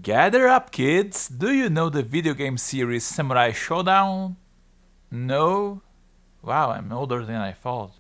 Gather up, kids! Do you know the video game series Samurai Showdown? No? Wow, I'm older than I thought.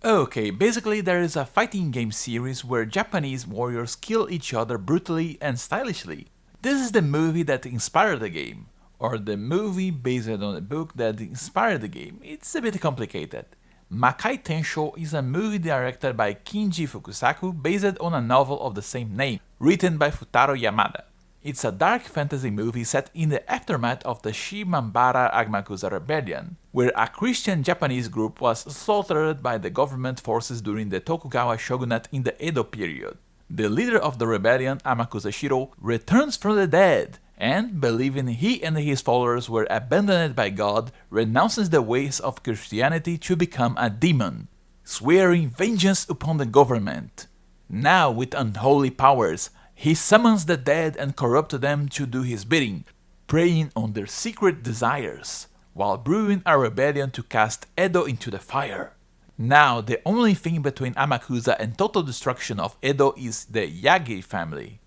Okay, basically there is a fighting game series where Japanese warriors kill each other brutally and stylishly. This is the movie that inspired the game, or the movie based on the book that inspired the game. It's a bit complicated. Makai Tensho is a movie directed by Kinji Fukusaku based on a novel of the same name, written by Futaro Yamada. It's a dark fantasy movie set in the aftermath of the Shimabara Amakusa rebellion, where a Christian Japanese group was slaughtered by the government forces during the Tokugawa shogunate in the Edo period. The leader of the rebellion, Amakusa Shiro, returns from the dead and, believing he and his followers were abandoned by God, renounces the ways of Christianity to become a demon, swearing vengeance upon the government. Now, with unholy powers, he summons the dead and corrupts them to do his bidding, preying on their secret desires, while brewing a rebellion to cast Edo into the fire. Now, the only thing between Amakusa and total destruction of Edo is the Yagi family.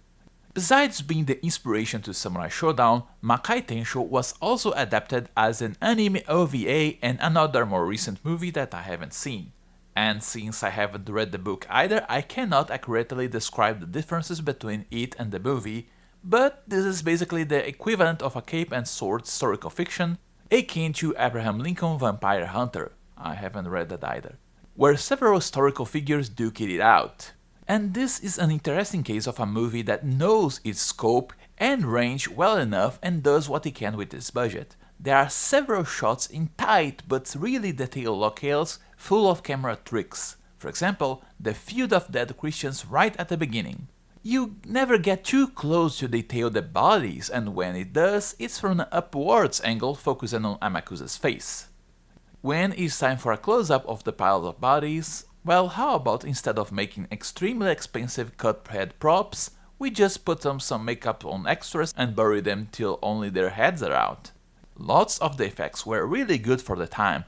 Besides being the inspiration to Samurai Showdown, Makai Tensho was also adapted as an anime OVA and another more recent movie that I haven't seen. And since I haven't read the book either, I cannot accurately describe the differences between it and the movie, but this is basically the equivalent of a cape and sword historical fiction, akin to Abraham Lincoln Vampire Hunter. I haven't read that either, where several historical figures duke it out. And this is an interesting case of a movie that knows its scope and range well enough and does what it can with its budget. There are several shots in tight but really detailed locales full of camera tricks. For example, the field of dead Christians right at the beginning. You never get too close to detail the bodies, and when it does, it's from an upwards angle focusing on Amakusa's face. When it's time for a close-up of the pile of bodies, well, how about instead of making extremely expensive cut head props, we just put some makeup on extras and bury them till only their heads are out. Lots of the effects were really good for the time,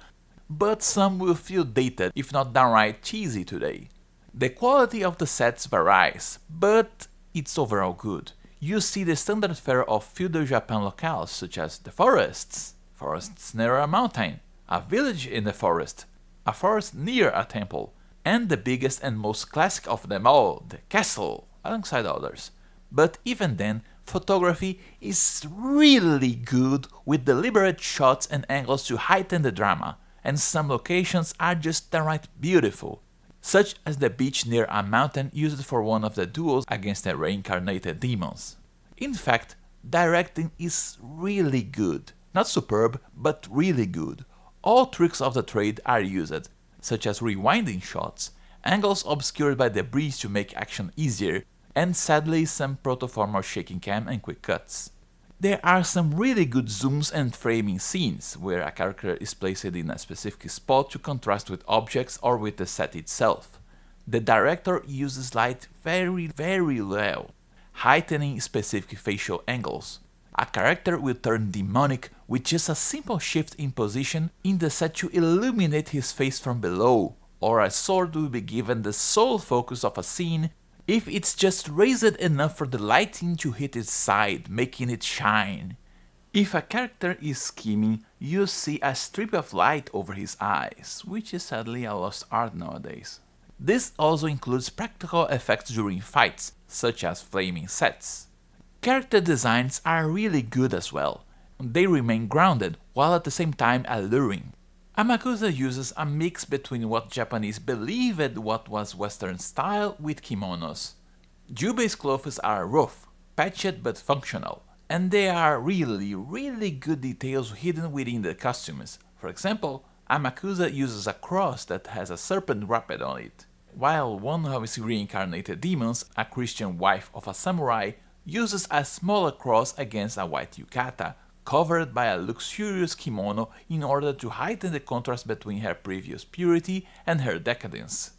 but some will feel dated if not downright cheesy today. The quality of the sets varies, but it's overall good. You see the standard fare of feudal Japan locales such as the forests near a mountain, a village in the forest, a forest near a temple, and the biggest and most classic of them all, the castle, alongside others. But even then, photography is really good with deliberate shots and angles to heighten the drama, and some locations are just downright beautiful, such as the beach near a mountain used for one of the duels against the reincarnated demons. In fact, directing is really good. Not superb, but really good. All tricks of the trade are used, such as rewinding shots, angles obscured by debris to make action easier, and sadly some proto-formal shaking cam and quick cuts. There are some really good zooms and framing scenes, where a character is placed in a specific spot to contrast with objects or with the set itself. The director uses light very well, heightening specific facial angles. A character will turn demonic with just a simple shift in position in the set to illuminate his face from below, or a sword will be given the sole focus of a scene if it's just raised enough for the lighting to hit its side, making it shine. If a character is scheming, you'll see a strip of light over his eyes, which is sadly a lost art nowadays. This also includes practical effects during fights, such as flaming sets. Character designs are really good as well. They remain grounded, while at the same time alluring. Amakusa uses a mix between what Japanese believed what was Western style with kimonos. Jubei's clothes are rough, patched but functional, and there are really good details hidden within the costumes. For example, Amakusa uses a cross that has a serpent wrapped on it, while one of his reincarnated demons, a Christian wife of a samurai, uses a smaller cross against a white yukata, covered by a luxurious kimono in order to heighten the contrast between her previous purity and her decadence.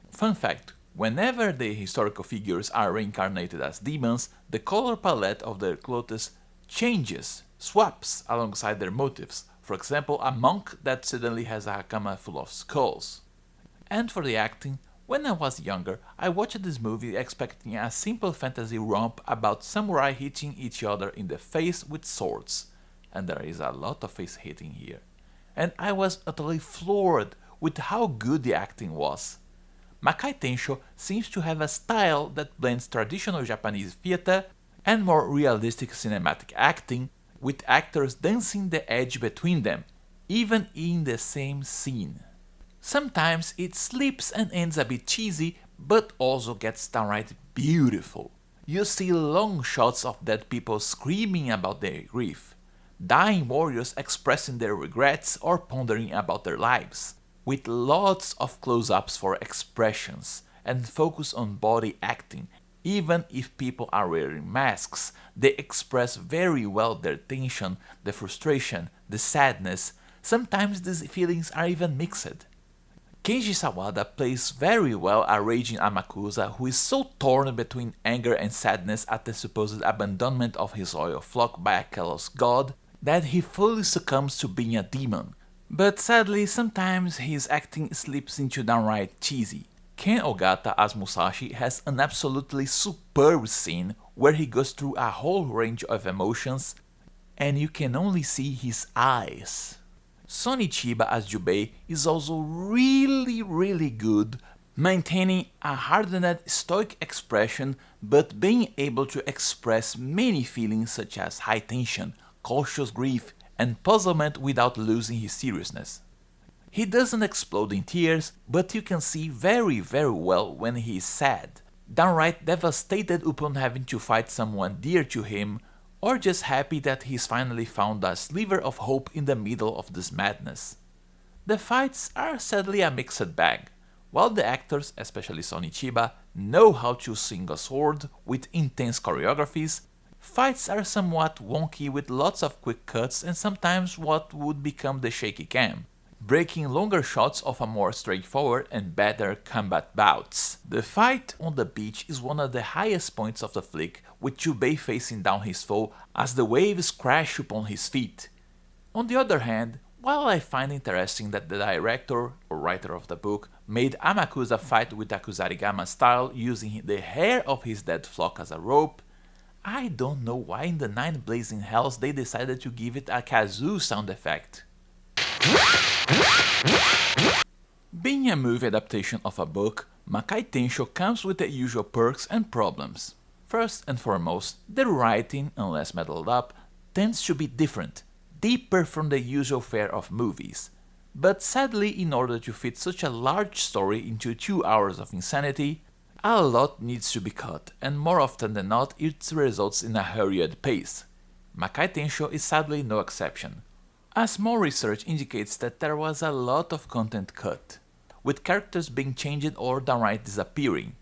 Fun fact, whenever the historical figures are reincarnated as demons, the color palette of their clothes changes, swaps alongside their motifs. For example, a monk that suddenly has a hakama full of skulls. And for the acting, When I was younger, I watched this movie expecting a simple fantasy romp about samurai hitting each other in the face with swords, and there is a lot of face hitting here. And I was utterly floored with how good the acting was. Makai Tensho seems to have a style that blends traditional Japanese theater and more realistic cinematic acting, with actors dancing the edge between them, even in the same scene. Sometimes it slips and ends a bit cheesy, but also gets downright beautiful. You see long shots of dead people screaming about their grief, dying warriors expressing their regrets or pondering about their lives, with lots of close-ups for expressions and focus on body acting. Even if people are wearing masks, they express very well their tension, the frustration, the sadness. Sometimes these feelings are even mixed. Kenji Sawada plays very well a raging Amakusa who is so torn between anger and sadness at the supposed abandonment of his loyal flock by a callous god that he fully succumbs to being a demon. But sadly, sometimes his acting slips into downright cheesy. Ken Ogata as Musashi has an absolutely superb scene where he goes through a whole range of emotions and you can only see his eyes. Sonny Chiba as Jubei is also really good, maintaining a hardened stoic expression but being able to express many feelings such as high tension, cautious grief, and puzzlement without losing his seriousness. He doesn't explode in tears, but you can see very well when he is sad, downright devastated upon having to fight someone dear to him, or just happy that he's finally found a sliver of hope in the middle of this madness. The fights are sadly a mixed bag. While the actors, especially Sonny Chiba, know how to swing a sword with intense choreographies, fights are somewhat wonky with lots of quick cuts and sometimes what would become the shaky cam, breaking longer shots of a more straightforward and better combat bouts. The fight on the beach is one of the highest points of the flick, with Jubei facing down his foe as the waves crash upon his feet. On the other hand, while I find interesting that the director or writer of the book made Amakusa fight with a Kusarigama style using the hair of his dead flock as a rope, I don't know why in the Nine Blazing Hells they decided to give it a kazoo sound effect. Being a movie adaptation of a book, Makai Tensho comes with the usual perks and problems. First and foremost, the writing, unless meddled up, tends to be different, deeper from the usual fare of movies. But sadly, in order to fit such a large story into 2 hours of insanity, a lot needs to be cut, and more often than not it results in a hurried pace. Makai Tensho is sadly no exception. A small research indicates that there was a lot of content cut, with characters being changed or downright disappearing.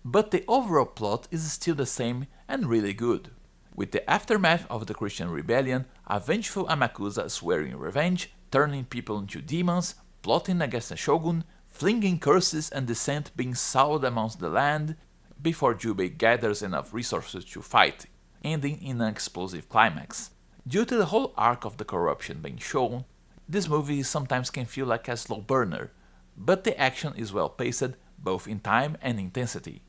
But the overall plot is still the same and really good. With the aftermath of the Christian rebellion, a vengeful Amakusa swearing revenge, turning people into demons, plotting against the shogun, flinging curses and dissent being sowed amongst the land, before Jubei gathers enough resources to fight, ending in an explosive climax. Due to the whole arc of the corruption being shown, this movie sometimes can feel like a slow burner, but the action is well paced, both in time and intensity.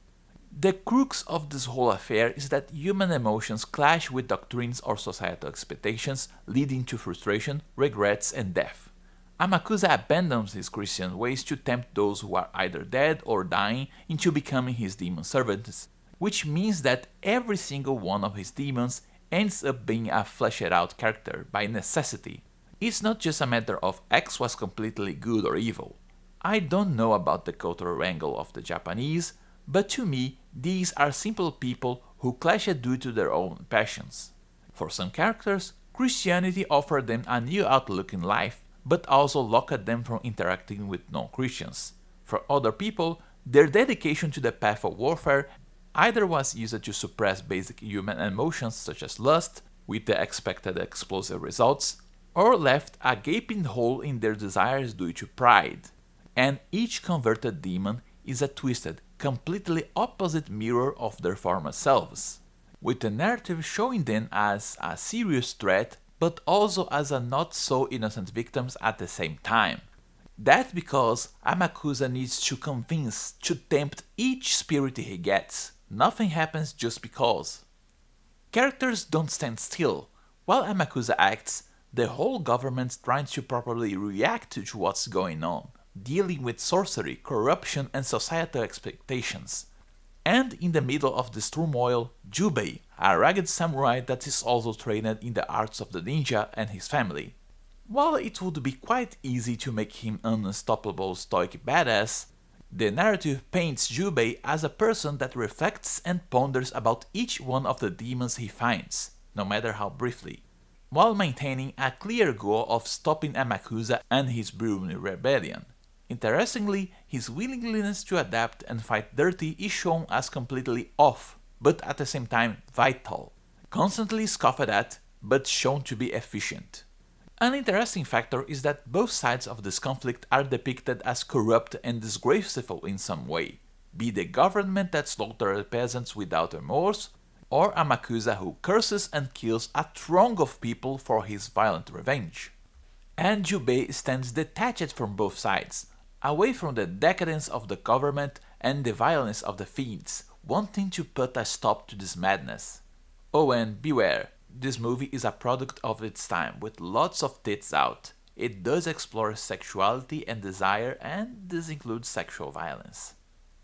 The crux of this whole affair is that human emotions clash with doctrines or societal expectations, leading to frustration, regrets, and death. Amakusa abandons his Christian ways to tempt those who are either dead or dying into becoming his demon servants, which means that every single one of his demons ends up being a fleshed out character by necessity. It's not just a matter of X was completely good or evil. I don't know about the cultural angle of the Japanese, but to me, these are simple people who clash due to their own passions. For some characters, Christianity offered them a new outlook in life, but also locked them from interacting with non-Christians. For other people, their dedication to the path of warfare either was used to suppress basic human emotions such as lust, with the expected explosive results, or left a gaping hole in their desires due to pride. And each converted demon is a twisted, completely opposite mirror of their former selves, with the narrative showing them as a serious threat but also as a not so innocent victims at the same time. That's because Amakusa needs to convince, to tempt each spirit he gets. Nothing happens just because. Characters don't stand still. While Amakusa acts, the whole government tries to properly react to what's going on, dealing with sorcery, corruption and societal expectations. And in the middle of this turmoil, Jubei, a ragged samurai that is also trained in the arts of the ninja, and his family. While it would be quite easy to make him an unstoppable stoic badass, the narrative paints Jubei as a person that reflects and ponders about each one of the demons he finds, no matter how briefly, while maintaining a clear goal of stopping Amakusa and his brewing rebellion. Interestingly, his willingness to adapt and fight dirty is shown as completely off, but at the same time vital, constantly scoffed at, but shown to be efficient. An interesting factor is that both sides of this conflict are depicted as corrupt and disgraceful in some way, be the government that slaughters peasants without remorse, or Amakusa who curses and kills a throng of people for his violent revenge. And Jubei stands detached from both sides, away from the decadence of the government and the violence of the fiends, wanting to put a stop to this madness. Oh, and beware, this movie is a product of its time, with lots of tits out. It does explore sexuality and desire, and this includes sexual violence.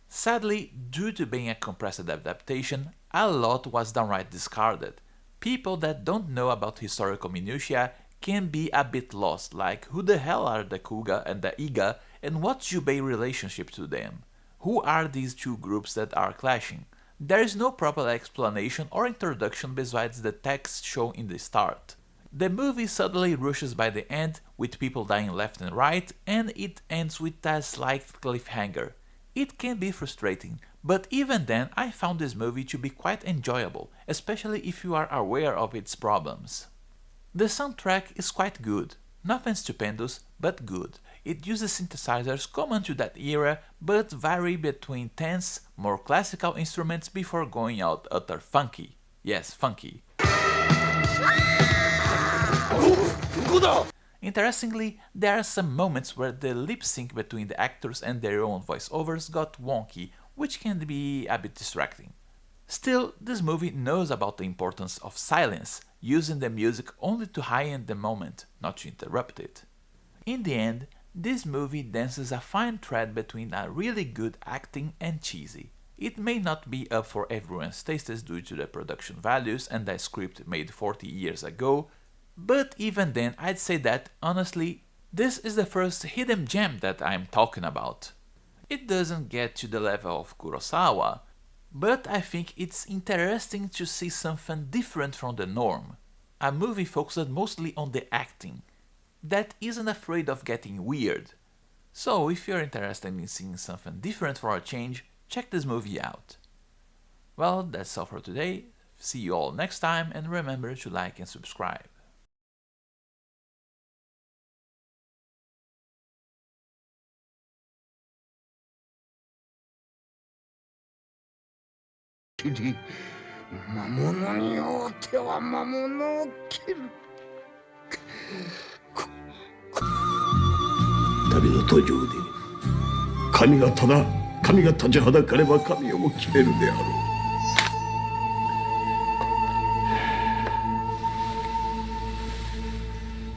Sadly, due to being a compressed adaptation, a lot was downright discarded. People that don't know about historical minutiae can be a bit lost, like who the hell are the Kuga and the Iga, and what's Jubei's relationship to them? Who are these two groups that are clashing? There is no proper explanation or introduction besides the text shown in the start. The movie suddenly rushes by the end, with people dying left and right, and it ends with a slight cliffhanger. It can be frustrating, but even then I found this movie to be quite enjoyable, especially if you are aware of its problems. The soundtrack is quite good, nothing stupendous, but good. It uses synthesizers common to that era, but vary between tense, more classical instruments before going out utter funky. Yes, funky. Interestingly, there are some moments where the lip sync between the actors and their own voiceovers got wonky, which can be a bit distracting. Still, this movie knows about the importance of silence, using the music only to heighten the moment, not to interrupt it. In the end, this movie dances a fine thread between a really good acting and cheesy. It may not be up for everyone's tastes due to the production values and the script made 40 years ago, but even then I'd say that, honestly, this is the first hidden gem that I'm talking about. It doesn't get to the level of Kurosawa, but I think it's interesting to see something different from the norm. A movie focused mostly on the acting, that isn't afraid of getting weird. So if you're interested in seeing something different for a change, check this movie out. Well, that's all for today. See you all next time, and remember to like and subscribe. Critic, 魔物によっては魔物を切る。旅の途上で神が立ちはだかれば神をも切れるであろう。